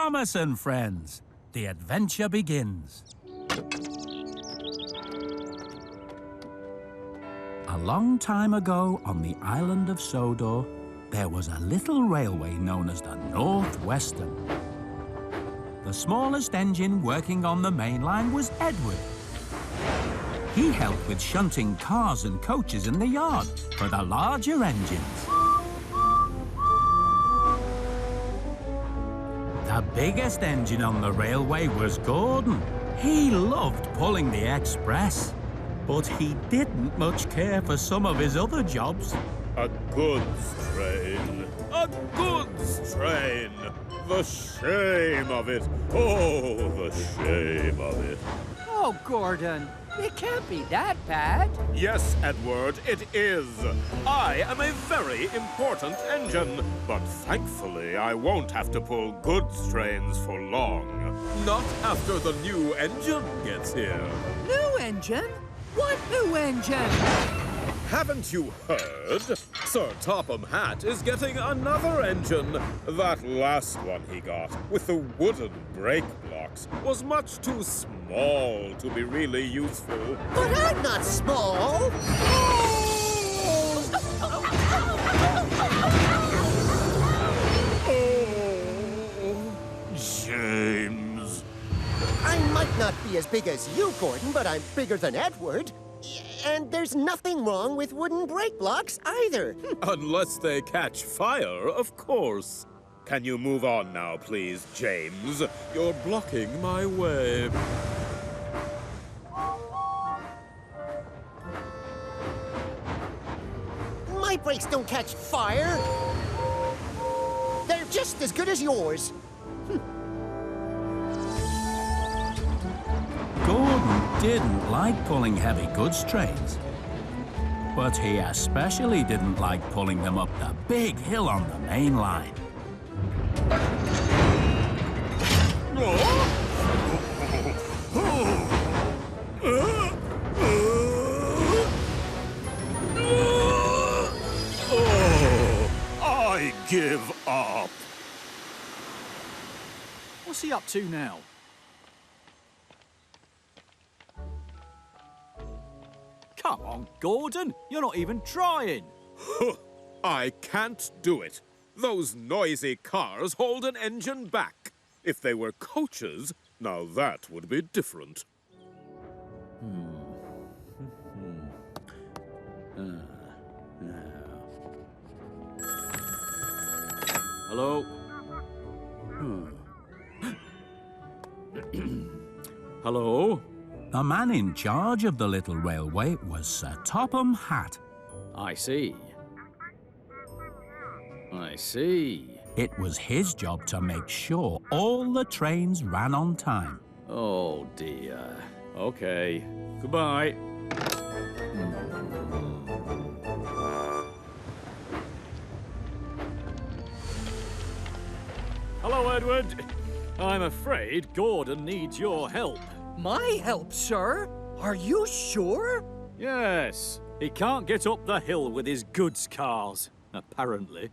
Thomas and friends. The adventure begins. A long time ago on the island of Sodor, there was a little railway known as the Northwestern. The smallest engine working on the main line was Edward. He helped with shunting cars and coaches in the yard for the larger engines. The biggest engine on the railway was Gordon. He loved pulling the express, but he didn't much care for some of his other jobs. A goods train! A goods train! The shame of it! Oh, the shame of it! Oh, Gordon, it can't be that bad. Yes, Edward, it is. I am a very important engine, but thankfully I won't have to pull goods trains for long. Not after the new engine gets here. New engine? What new engine? Haven't you heard? Sir Topham Hatt is getting another engine. That last one he got, with the wooden brake blocks, was much too small to be really useful. But I'm not small. Oh, James. I might not be as big as you, Gordon, but I'm bigger than Edward. And there's nothing wrong with wooden brake blocks either. Unless they catch fire, of course. Can you move on now, please, James? You're blocking my way. My brakes don't catch fire. They're just as good as yours. Gordon didn't like pulling heavy goods trains, but he especially didn't like pulling them up the big hill on the main line. I give up. What's he up to now? Come on, Gordon. You're not even trying. I can't do it. Those noisy cars hold an engine back. If they were coaches, now that would be different. Hello? Hello? The man in charge of the little railway was Sir Topham Hatt. I see. I see. It was his job to make sure all the trains ran on time. Oh, dear. Okay. Goodbye. Hello, Edward. I'm afraid Gordon needs your help. My help, sir? Are you sure? Yes. He can't get up the hill with his goods cars, apparently.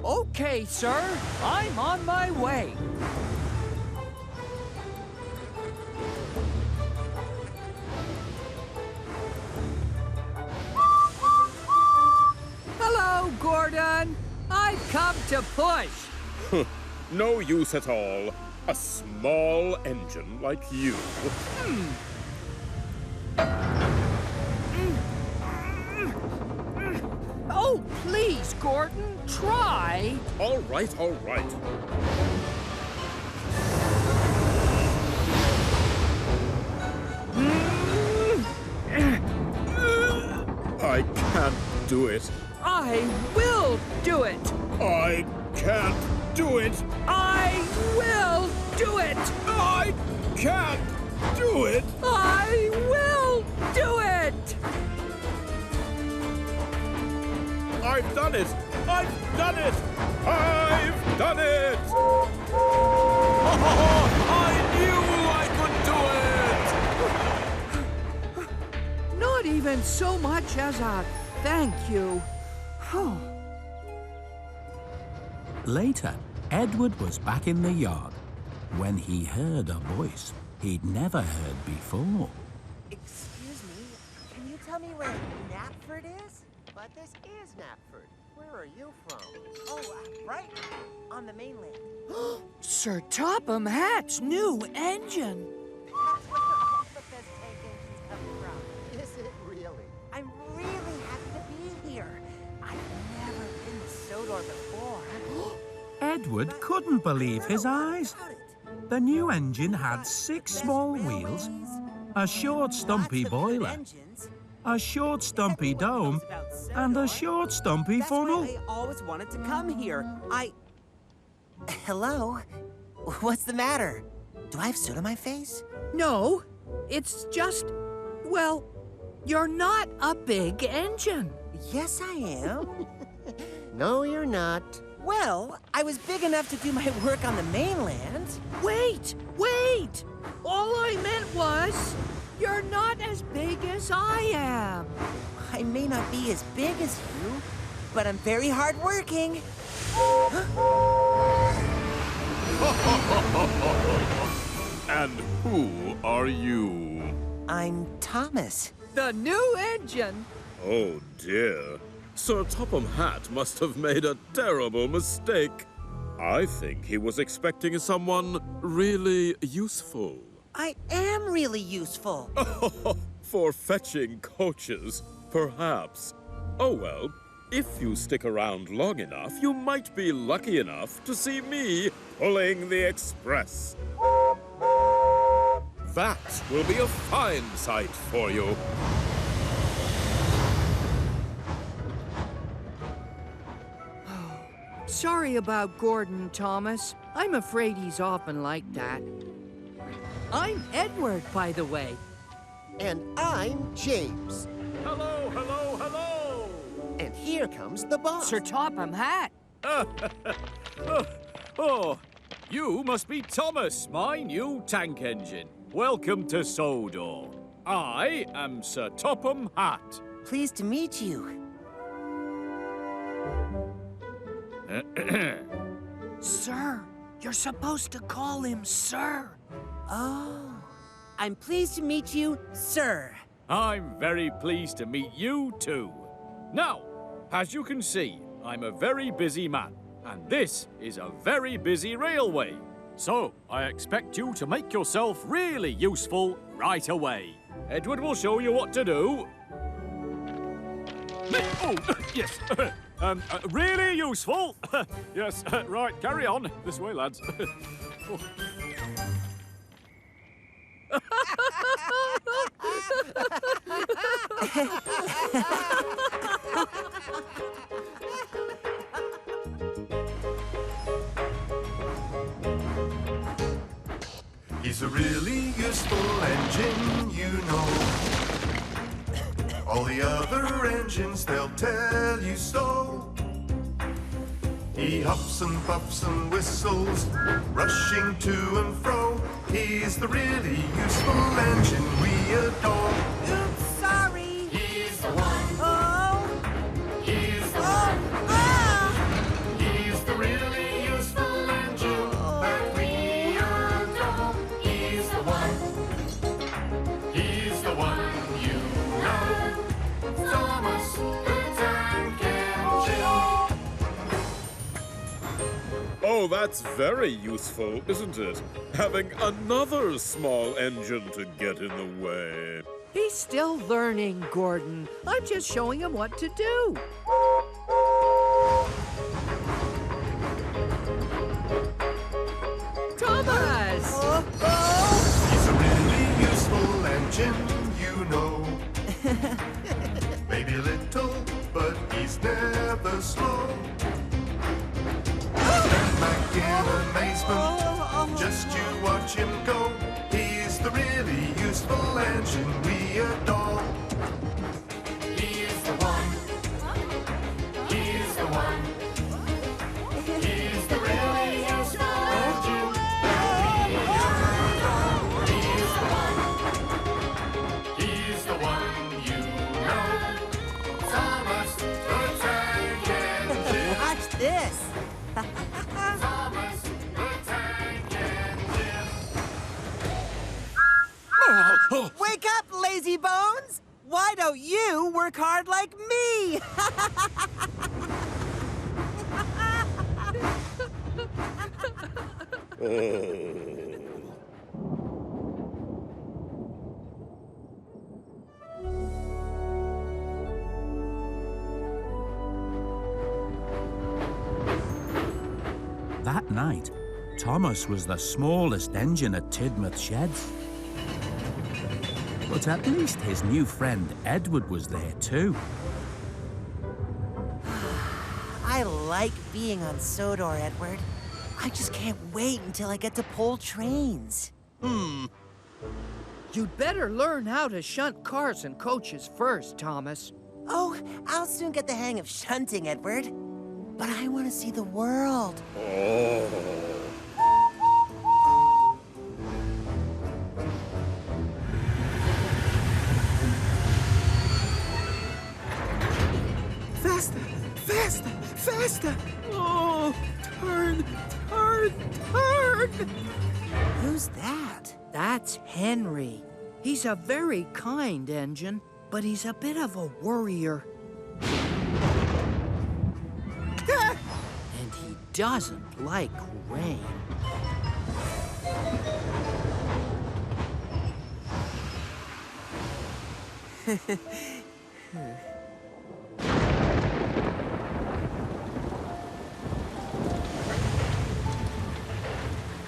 Okay, sir. I'm on my way. Hello, Gordon. I've come to push. No use at all. A small engine like you. Oh, please, Gordon, try. All right, all right. I can't do it. I will do it. I can't do it. I will do it. I can't do it. I will do it. I've done it. I've done it. I've done it. I knew I could do it. Not even so much as a thank you. Later, Edward was back in the yard when he heard a voice he'd never heard before. Excuse me, can you tell me where Knapford is? But this is Knapford. Where are you from? Oh, right on the mainland. Sir Topham Hatt's new engine. That's where all the best tank engines come from. Is it really? I'm really happy to be here. I've never been to Sodor before. Edward couldn't believe his eyes. The new engine had 6 small wheels, a short stumpy boiler, a short stumpy dome, and a short stumpy funnel. That's why I always wanted to come here. Hello? What's the matter? Do I have soot on my face? No, it's just, well, you're not a big engine. Yes, I am. No, you're not. Well, I was big enough to do my work on the mainland. Wait! All I meant was, you're not as big as I am. I may not be as big as you, but I'm very hardworking. And who are you? I'm Thomas. The new engine. Oh dear. Sir Topham Hatt must have made a terrible mistake. I think he was expecting someone really useful. I am really useful. For fetching coaches, perhaps. Oh well, if you stick around long enough, you might be lucky enough to see me pulling the express. That will be a fine sight for you. Sorry about Gordon, Thomas. I'm afraid he's often like that. I'm Edward, by the way. And I'm James. Hello, hello, hello! And here comes the boss. Sir Topham Hatt. Oh, you must be Thomas, my new tank engine. Welcome to Sodor. I am Sir Topham Hatt. Pleased to meet you. Sir, you're supposed to call him Sir. Oh, I'm pleased to meet you, sir. I'm very pleased to meet you too. Now, as you can see, I'm a very busy man, and this is a very busy railway. So, I expect you to make yourself really useful right away. Edward will show you what to do. Oh, yes. Really useful. Yes, right, carry on. This way, lads. Oh. He's a really useful engine, you know. All the other engines, they'll tell you so. He huffs and puffs and whistles, rushing to and fro. He's the really useful engine we adore. Oops, sorry. He's the one. Oh. He's the one. Ah. He's the really useful engine that we adore. He's the one. He's the one you know. Thomas, the tank engine. Oh, that's very useful, isn't it? Having another small engine to get in the way. He's still learning, Gordon. I'm just showing him what to do. Thomas! He's a really useful engine, you know. Maybe a little, but he's never slow. Stand back in amazement, just you watch him go. He's the really useful engine we adore. He's the one. He's the one. He's the really useful engine that we adore. He's the one. He's the one you know. Thomas the Tank Engine. why don't you work hard like me? That night, Thomas was the smallest engine at Tidmouth Sheds. But at least his new friend Edward was there too. I like being on Sodor, Edward. I just can't wait until I get to pull trains. You'd better learn how to shunt cars and coaches first, Thomas. Oh, I'll soon get the hang of shunting, Edward. But I want to see the world. Faster! Faster! Faster! Oh, turn! Turn! Turn! Who's that? That's Henry. He's a very kind engine, but he's a bit of a worrier. And he doesn't like rain.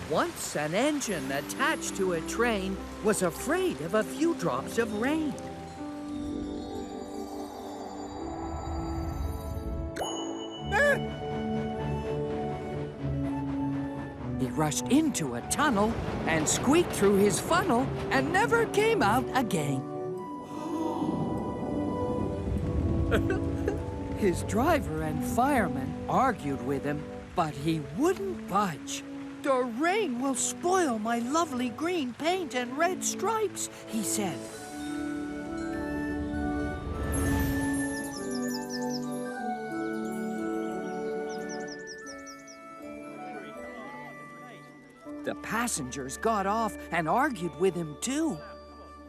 Once an engine attached to a train was afraid of a few drops of rain. He rushed into a tunnel and squeaked through his funnel and never came out again. His driver and fireman argued with him, but he wouldn't budge. The rain will spoil my lovely green paint and red stripes, he said. The passengers got off and argued with him too.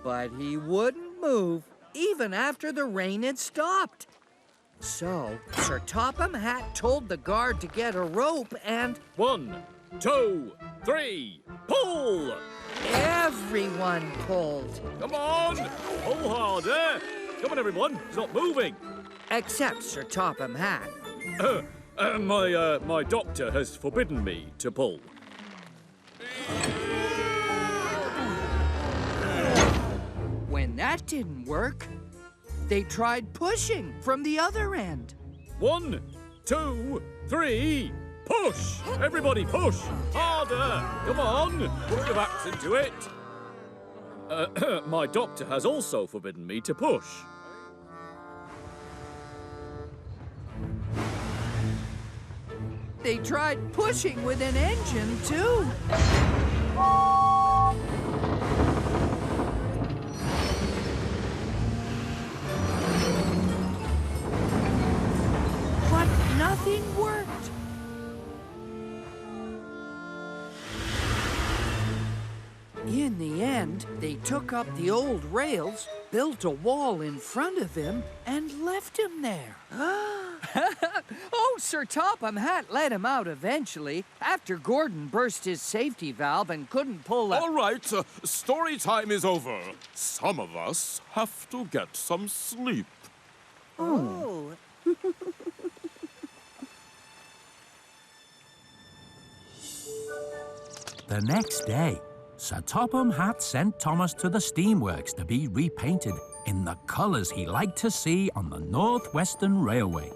But he wouldn't move, even after the rain had stopped. So, Sir Topham Hatt told the guard to get a rope and... 1, 2, 3, pull! everyone pulled. Come on! Pull harder! Come on, everyone. It's not moving. Except Sir Topham Hatt. My doctor has forbidden me to pull. When that didn't work, they tried pushing from the other end. 1, 2, 3, push! Everybody push! Harder! Come on! Put your backs into it. My doctor has also forbidden me to push. They tried pushing with an engine, too. But nothing worked. In the end, they took up the old rails, built a wall in front of him, and left him there. Oh, Sir Topham Hatt let him out eventually, after Gordon burst his safety valve and couldn't pull the... All right, story time is over. Some of us have to get some sleep. Oh. The next day, Sir Topham Hatt sent Thomas to the steamworks to be repainted in the colours he liked to see on the North Western Railway.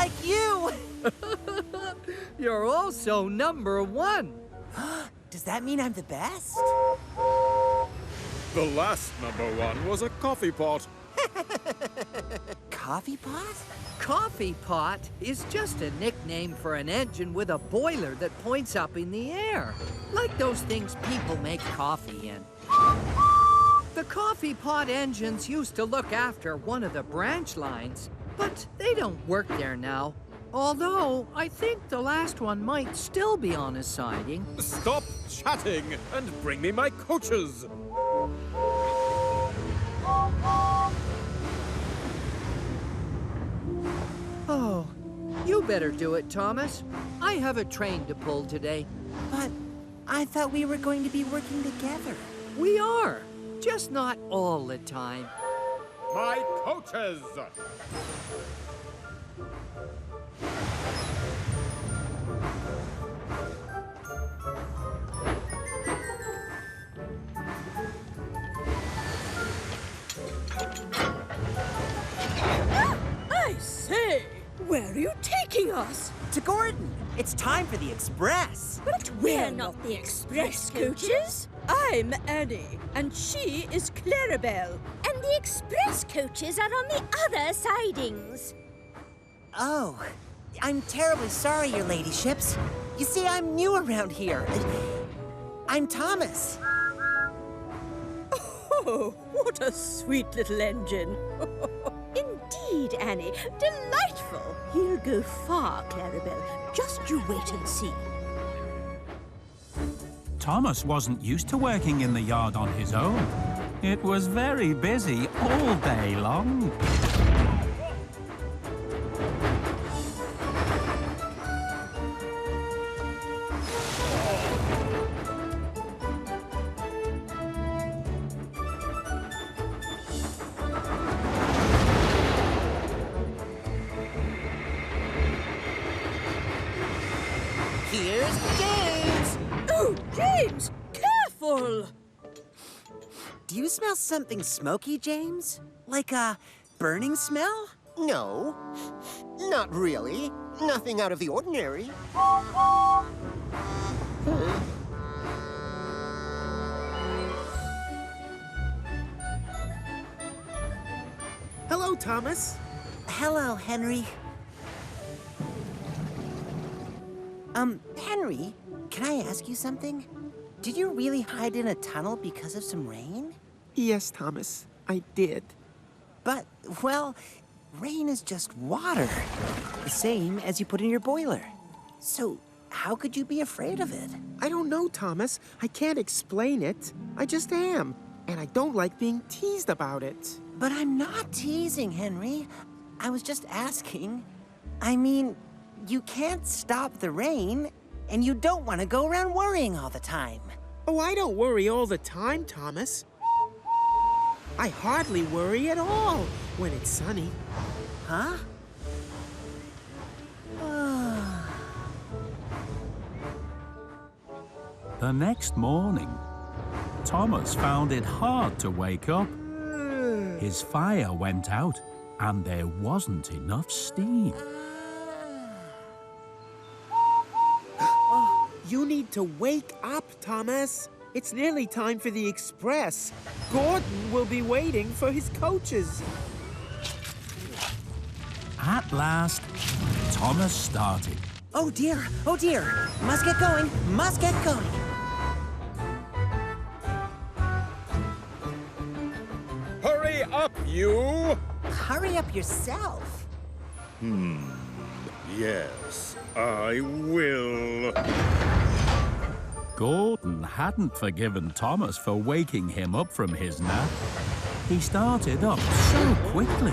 like you! You're also number one. Does that mean I'm the best? The last number one was a coffee pot. Coffee pot? Coffee pot is just a nickname for an engine with a boiler that points up in the air, like those things people make coffee in. The coffee pot engines used to look after one of the branch lines, but they don't work there now. Although, I think the last one might still be on a siding. Stop chatting and bring me my coaches. Oh, you better do it, Thomas. I have a train to pull today. But I thought we were going to be working together. We are, just not all the time. My coaches! I say, where are you taking us? To Gordon! It's time for the express! But we're not the express coaches. I'm Annie, and she is Clarabelle. And the express coaches are on the other sidings. Oh, I'm terribly sorry, your ladyships. You see, I'm new around here. I'm Thomas. Oh, what a sweet little engine. Indeed, Annie. Delightful. He'll go far, Clarabelle. Just you wait and see. Thomas wasn't used to working in the yard on his own. It was very busy all day long. Here's James! Oh, James! Careful! Do you smell something smoky, James? Like a burning smell? No, not really. Nothing out of the ordinary. Hello, Thomas. Hello, Henry. Henry, can I ask you something? Did you really hide in a tunnel because of some rain? Yes, Thomas, I did. But, well, rain is just water. The same as you put in your boiler. So, how could you be afraid of it? I don't know, Thomas. I can't explain it. I just am. And I don't like being teased about it. But I'm not teasing, Henry. I was just asking. I mean, you can't stop the rain, and you don't want to go around worrying all the time. Oh, I don't worry all the time, Thomas. I hardly worry at all when it's sunny. Huh? The next morning, Thomas found it hard to wake up. His fire went out, and there wasn't enough steam. You need to wake up, Thomas. It's nearly time for the express. Gordon will be waiting for his coaches. At last, Thomas started. Oh dear, oh dear. Must get going, must get going. Hurry up, you! Hurry up yourself. Yes, I will. Gordon hadn't forgiven Thomas for waking him up from his nap. He started up so quickly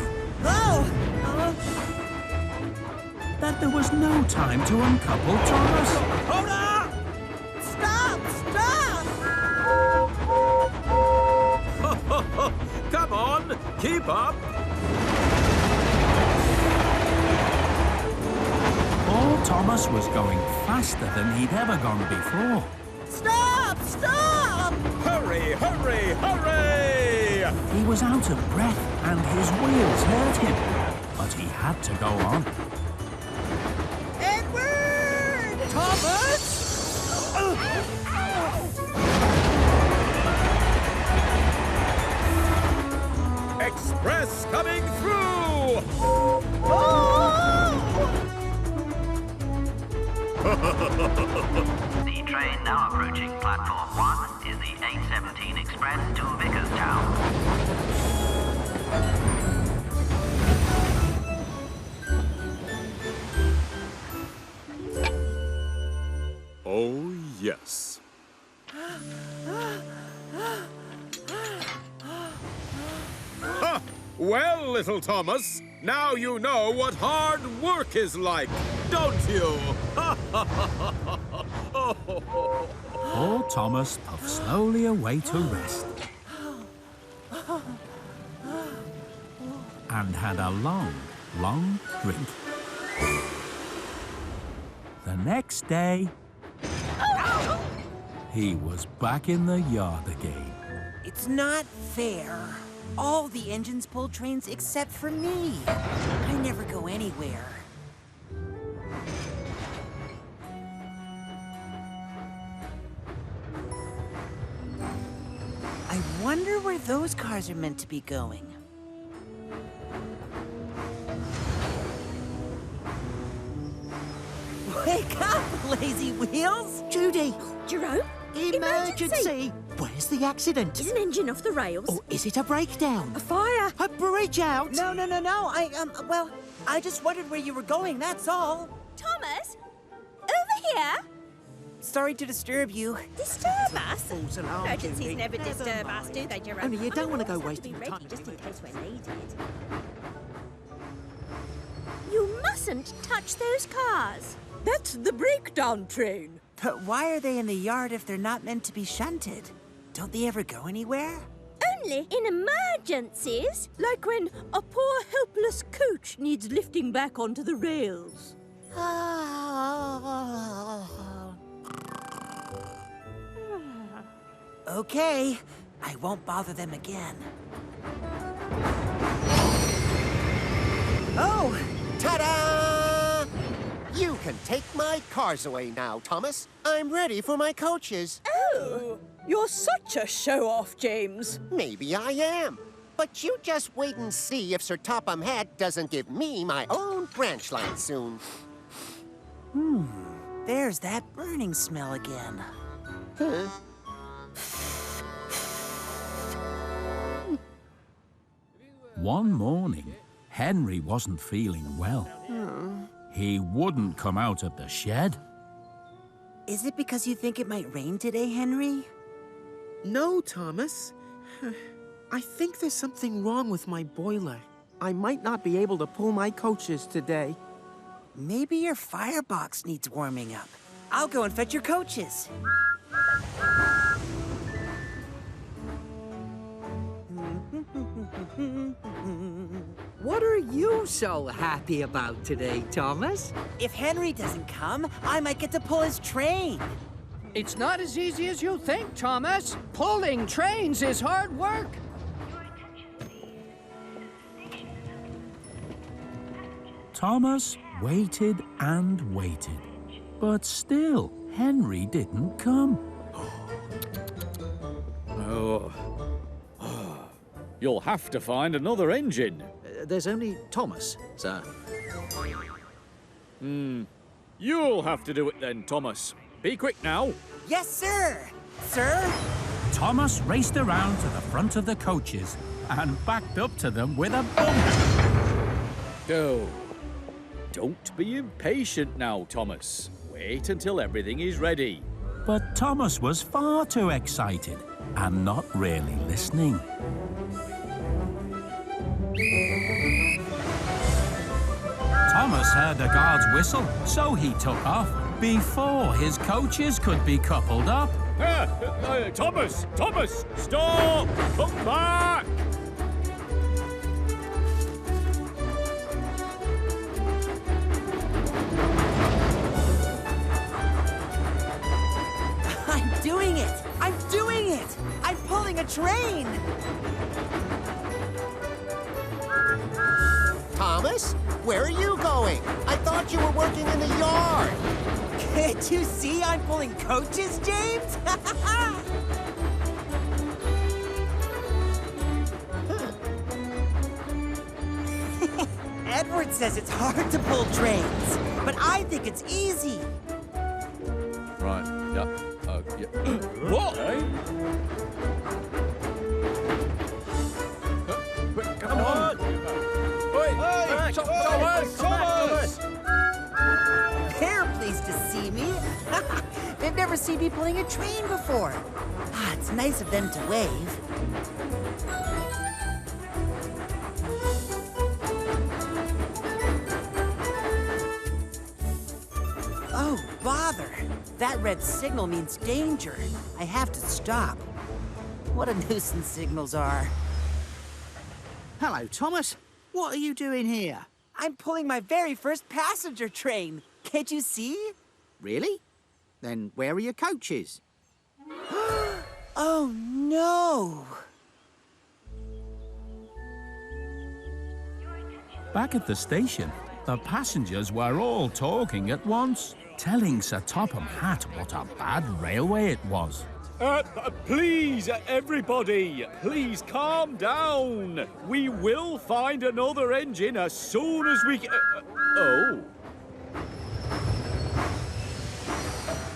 that there was no time to uncouple Thomas. Hold on! Stop! Stop! Come on, keep up! Poor Thomas was going faster than he'd ever gone before. Stop! Stop! Hurry, hurry, hurry! He was out of breath and his wheels hurt him, but he had to go on. Thomas! Express coming through! The train now approaching platform 1 is the 817 Express to Vicarstown. Oh, yes. Ha! Well, little Thomas, now you know what hard work is like, don't you? Poor Thomas puffed slowly away to rest and had a long, long drink. The next day, he was back in the yard again. It's not fair. All the engines pull trains except for me. I never go anywhere. I wonder where those cars are meant to be going. Wake up, lazy wheels! Judy! Jerome? Emergency! Where's the accident? Is an engine off the rails? Or is it a breakdown? A fire? A bridge out? No. Well, I just wondered where you were going, that's all. Thomas? Over here? Sorry to disturb you. Disturb us? False alarm, Emergencies Judy. never Never disturb us, mind. do they, Jerome? Only you don't want to go We always wasting have to be time. ready just in case we're needed. You mustn't touch those cars. That's the breakdown train. But why are they in the yard if they're not meant to be shunted? Don't they ever go anywhere? Only in emergencies. Like when a poor helpless coach needs lifting back onto the rails. Okay, I won't bother them again. Oh! Ta-da! You can take my cars away now, Thomas. I'm ready for my coaches. Oh, you're such a show-off, James. Maybe I am. But you just wait and see if Sir Topham Hatt doesn't give me my own branch line soon. There's that burning smell again. Huh? One morning, Henry wasn't feeling well. He wouldn't come out of the shed. Is it because you think it might rain today, Henry? No, Thomas. I think there's something wrong with my boiler. I might not be able to pull my coaches today. Maybe your firebox needs warming up. I'll go and fetch your coaches. What are you so happy about today, Thomas? If Henry doesn't come, I might get to pull his train. It's not as easy as you think, Thomas. Pulling trains is hard work. Thomas waited and waited, but still Henry didn't come. You'll have to find another engine. There's only Thomas, sir. You'll have to do it then, Thomas. Be quick now. Yes, sir. Sir? Thomas raced around to the front of the coaches and backed up to them with a bump. Go. Don't be impatient now, Thomas. Wait until everything is ready. But Thomas was far too excited and not really listening. Thomas heard the guard's whistle, so he took off before his coaches could be coupled up. Thomas! Thomas! Stop! Come back! I'm doing it! I'm doing it! I'm pulling a train! Thomas, where are you going? I thought you were working in the yard. Can't you see I'm pulling coaches, James? Edward says it's hard to pull trains, but I think it's easy. Right, yeah. Yeah. What? Come on! Hey, Thomas! They're pleased to see me. They've never seen me pulling a train before. It's nice of them to wave. Oh, bother. That red signal means danger. I have to stop. What a nuisance signals are. Hello, Thomas. What are you doing here? I'm pulling my very first passenger train. Can't you see? Really? Then where are your coaches? Oh, no. Back at the station, the passengers were all talking at once, telling Sir Topham Hatt what a bad railway it was. Please, everybody, please calm down. We will find another engine as soon as we... oh.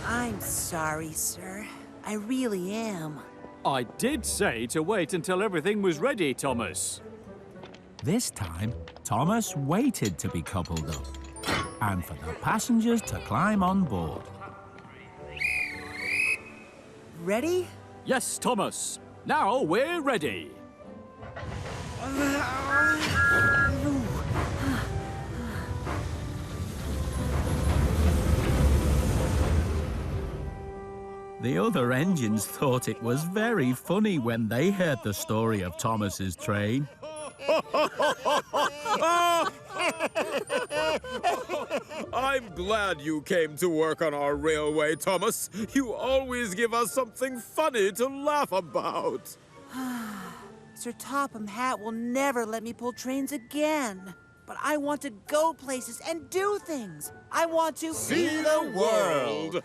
I'm sorry, sir. I really am. I did say to wait until everything was ready, Thomas. This time, Thomas waited to be coupled up, and for the passengers to climb on board. Ready? Yes, Thomas. Now we're ready. The other engines thought it was very funny when they heard the story of Thomas's train. I'm glad you came to work on our railway, Thomas. You always give us something funny to laugh about. Sir Topham Hatt will never let me pull trains again. But I want to go places and do things. I want to see the world.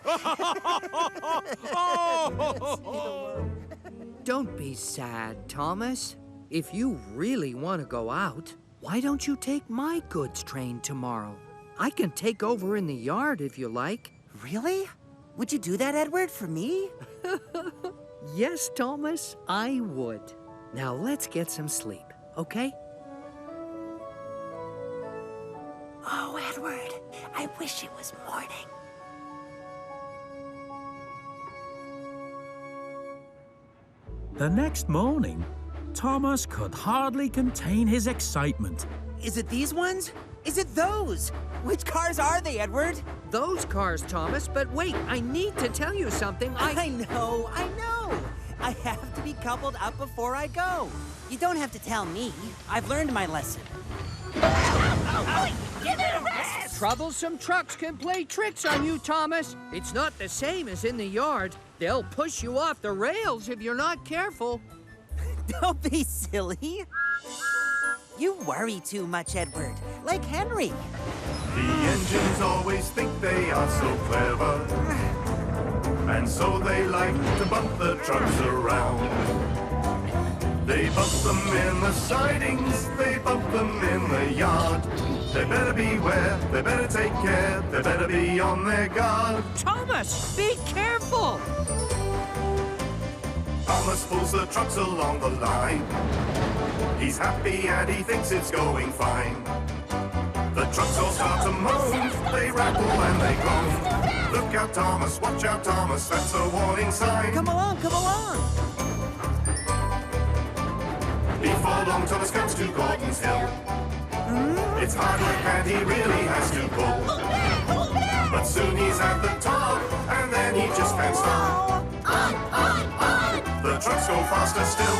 Don't be sad, Thomas. If you really want to go out, why don't you take my goods train tomorrow? I can take over in the yard if you like. Really? Would you do that, Edward, for me? Yes, Thomas, I would. Now let's get some sleep, okay? Oh, Edward, I wish it was morning. The next morning, Thomas could hardly contain his excitement. Is it these ones? Is it those? Which cars are they, Edward? Those cars, Thomas, but wait, I need to tell you something. I know. I have to be coupled up before I go. You don't have to tell me. I've learned my lesson. Troublesome trucks can play tricks on you, Thomas. It's not the same as in the yard. They'll push you off the rails if you're not careful. Don't be silly. You worry too much, Edward. Like Henry. The engines always think they are so clever, and so they like to bump the trucks around. They bump them in the sidings, they bump them in the yard. They better beware, they better take care, they better be on their guard. Thomas, be careful! Thomas pulls the trucks along the line. He's happy and he thinks it's going fine. The trucks all start to moan, they rattle and they groan. Look out, Thomas, watch out, Thomas, that's a warning sign. Come along, come along! Before long, Thomas comes to Gordon's Hill. It's hard work and he really has to pull. But soon he's at the top, and then he just can't stop. On! The trucks go faster still,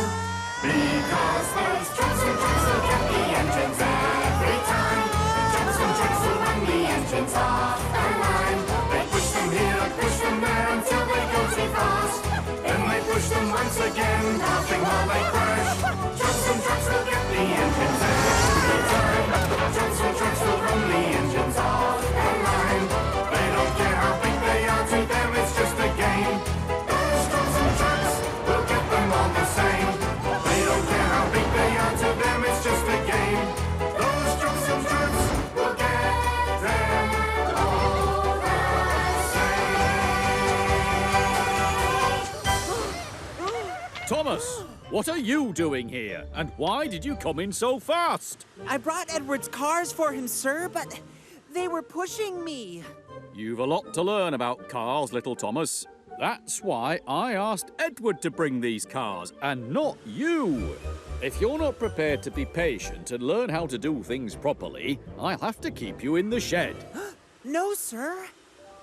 because those trucks and trucks will get the engines every time. Trucks and trucks will run the engines off the line. They push them here, push them there, until they go too fast. Then they push them once again, laughing while they crash. Trucks and trucks will get the engines every time. Thomas, what are you doing here? And why did you come in so fast? I brought Edward's cars for him, sir, but they were pushing me. You've a lot to learn about cars, little Thomas. That's why I asked Edward to bring these cars, and not you. If you're not prepared to be patient and learn how to do things properly, I'll have to keep you in the shed. No, sir.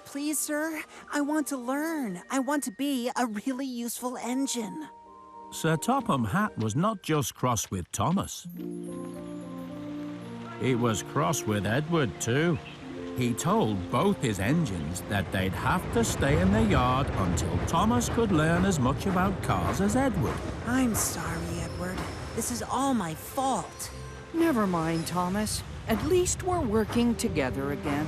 Please, sir, I want to learn. I want to be a really useful engine. Sir Topham Hatt was not just cross with Thomas. He was cross with Edward too. He told both his engines that they'd have to stay in the yard until Thomas could learn as much about cars as Edward. I'm sorry, Edward. This is all my fault. Never mind, Thomas. At least we're working together again.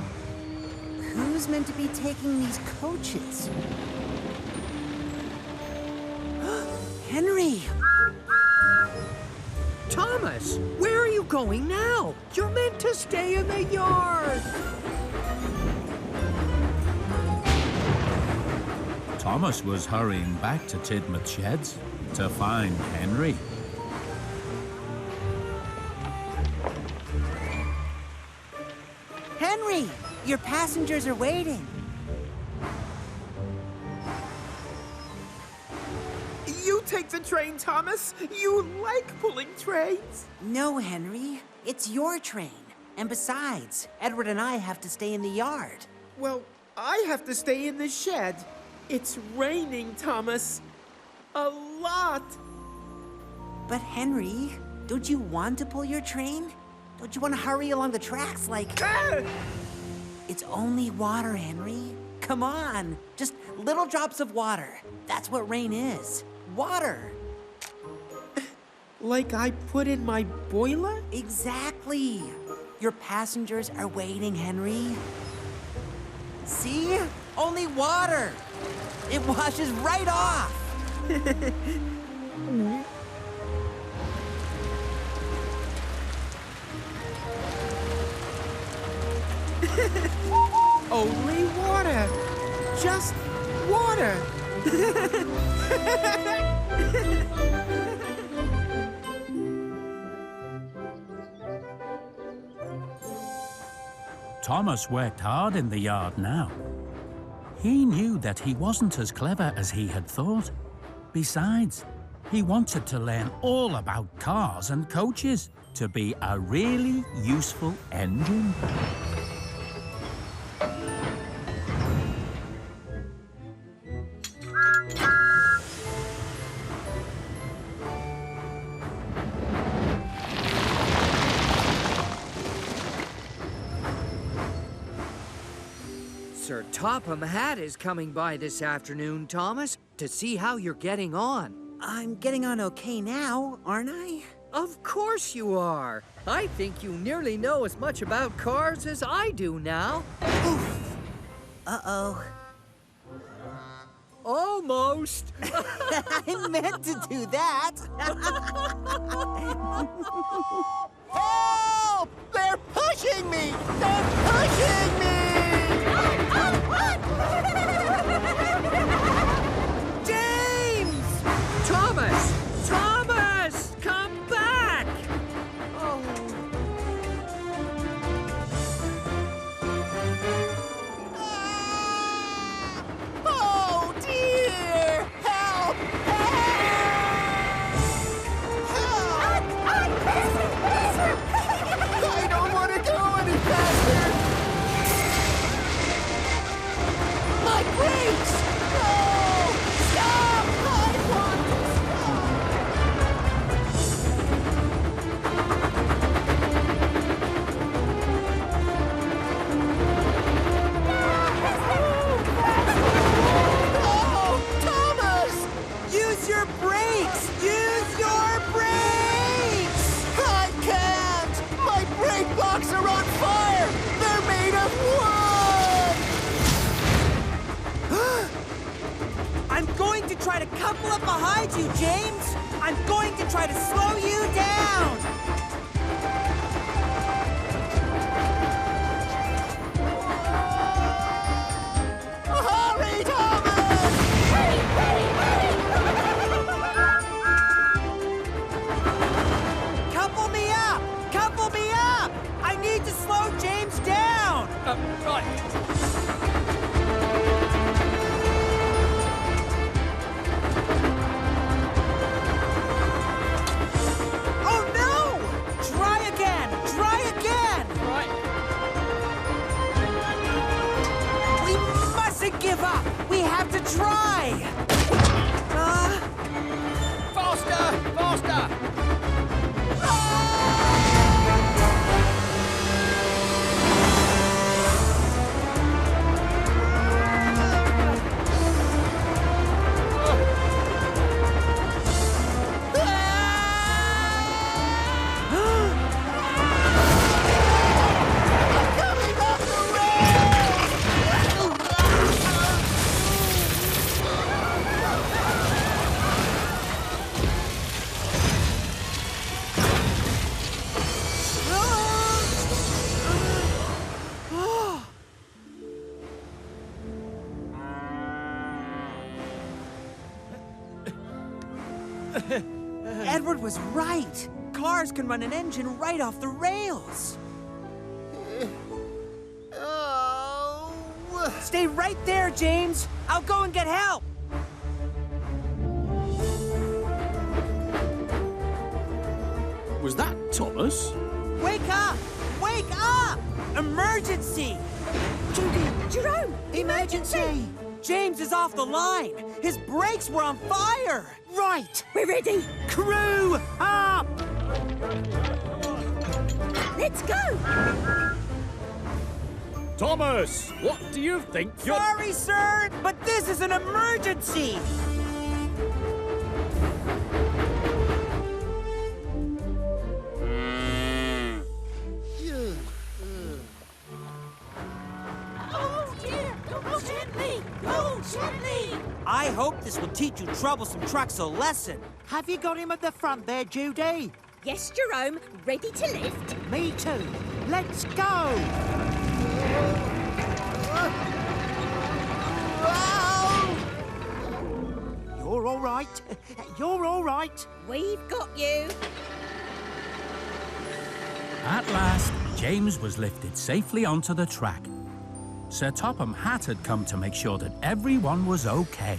Who's meant to be taking these coaches? Henry! Thomas, where are you going now? You're meant to stay in the yard. Thomas was hurrying back to Tidmouth Sheds to find Henry. Henry! Your passengers are waiting. You take the train, Thomas. You like pulling trains. No, Henry. It's your train. And besides, Edward and I have to stay in the yard. Well, I have to stay in the shed. It's raining, Thomas. A lot. But Henry, don't you want to pull your train? Don't you want to hurry along the tracks like... It's only water, Henry. Come on. Just little drops of water. That's what rain is. Water. Like I put in my boiler? Exactly. Your passengers are waiting, Henry. See? Only water. It washes right off. Only water. Just water. Thomas worked hard in the yard now. He knew that he wasn't as clever as he had thought. Besides, he wanted to learn all about cars and coaches to be a really useful engine. Sir Topham Hatt is coming by this afternoon, Thomas, to see how you're getting on. I'm getting on okay now, aren't I? Of course you are. I think you nearly know as much about cars as I do now. Oof. Uh-oh. Almost. I meant to do that. Help! They're pushing me! They're pushing me! James! Thomas! Thomas! Come back! Oh. Oh, dear! Help! Help! I don't want to go any faster! My brakes! No! Stop! I want to Oh, Thomas! Use your brakes! Use your brakes! I can't! My brake blocks are on fire! They're made of wood! I'm going to try to couple up behind you, James! I'm going to try to slow you down! Hurry, Thomas! Edward was right. Cars can run an engine right off the rails. Oh. Stay right there, James. I'll go and get help. Was that Thomas? Wake up! Wake up! Emergency! Judy, Jerome, Emergency! James is off the line. His brakes were on fire. Right. we're ready. Crew up! Let's go. Thomas, what do you think you're... Sorry, sir, but this is an emergency. Oh dear! Don't hit me! Don't hit me! I hope this will teach you troublesome trucks a lesson. Have you got him at the front there, Judy? Yes, Jerome, ready to lift. Me too. Let's go! You're all right. You're all right. We've got you. At last, James was lifted safely onto the track. Sir Topham Hatt had come to make sure that everyone was okay.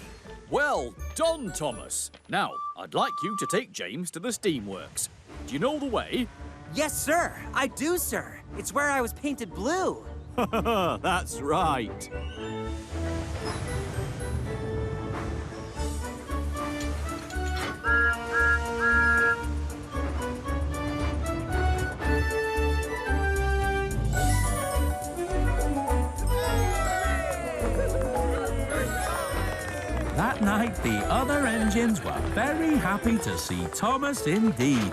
Well done, Thomas. Now, I'd like you to take James to the steamworks. Do you know the way? Yes, sir. I do, sir. It's where I was painted blue. That's right. That night, the other engines were very happy to see Thomas indeed.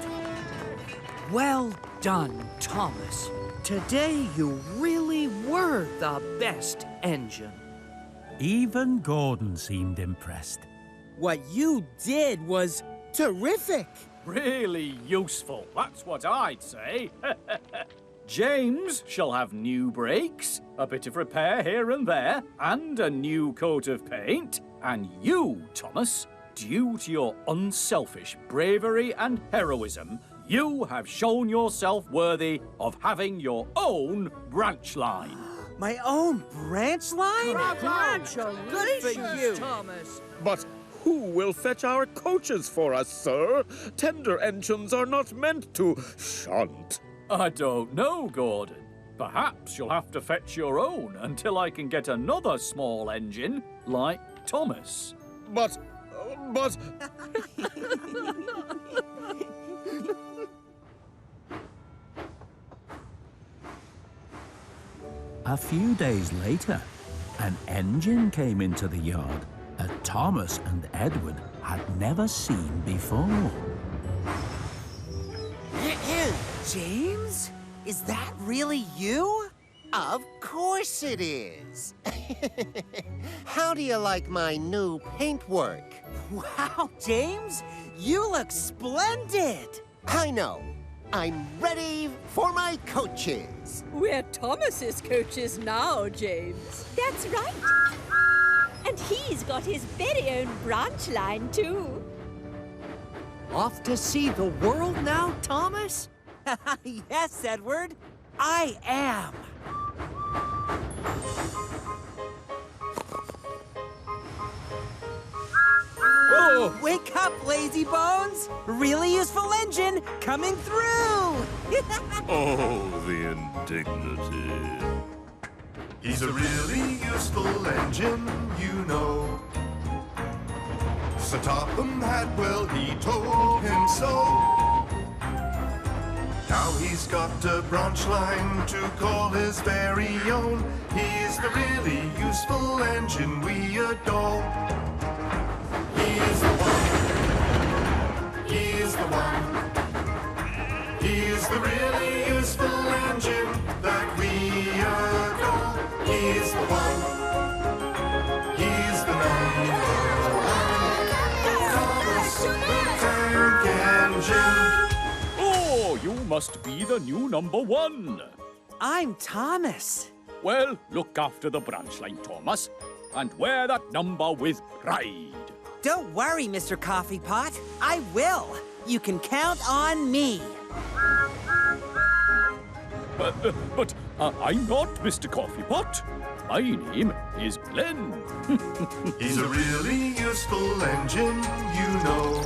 Well done, Thomas. Today you really were the best engine. Even Gordon seemed impressed. What you did was terrific. Really useful, that's what I'd say. James shall have new brakes, a bit of repair here and there, and a new coat of paint. And you, Thomas, due to your unselfish bravery and heroism, you have shown yourself worthy of having your own branch line. My own branch line? Congratulations, Thomas. But who will fetch our coaches for us, sir? Tender engines are not meant to shunt. I don't know, Gordon. Perhaps you'll have to fetch your own until I can get another small engine like Thomas. But... A few days later, an engine came into the yard that Thomas and Edward had never seen before. James? Is that really you? Of course it is. How do you like my new paintwork? Wow, James, you look splendid. I know. I'm ready for my coaches. We're Thomas's coaches now, James. That's right. And he's got his very own branch line, too. Off to see the world now, Thomas? Yes, Edward, I am. Oh! Wake up, lazy bones! Really useful engine coming through! Oh, the indignity. He's a really useful engine, you know. Sir Topham Hatt, well, he told him so. Now he's got a branch line to call his very own. He's the really useful engine we adore. He's the one. He's the one. He's the really useful engine that we adore. He's the one. He's the number one. Thomas the Tank Engine. Oh, you must be the new #1. I'm Thomas. Well, look after the branch line, Thomas, and wear that number with pride. Don't worry, Mr. Coffee Pot. I will. You can count on me. But I'm not Mr. Coffee Pot. My name is Glenn. He's a really useful engine, you know.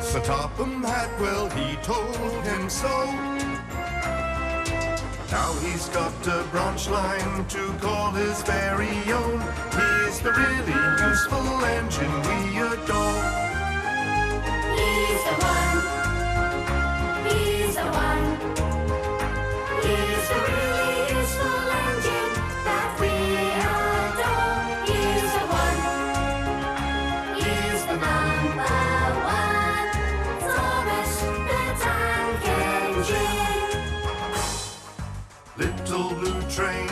So Topham Hatt, well, he told him so. Now he's got a branch line to call his very own. He's the really useful engine we adore. He's the one. He's the one. He's the really useful engine that we adore. He's the one. He's the number one. Thomas the tank engine. Little blue train,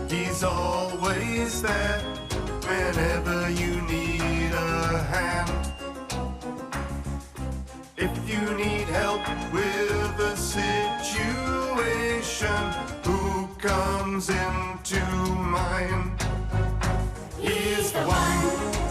he's always there whenever you need a hand. If you need help with a situation, who comes into mind? He's the one.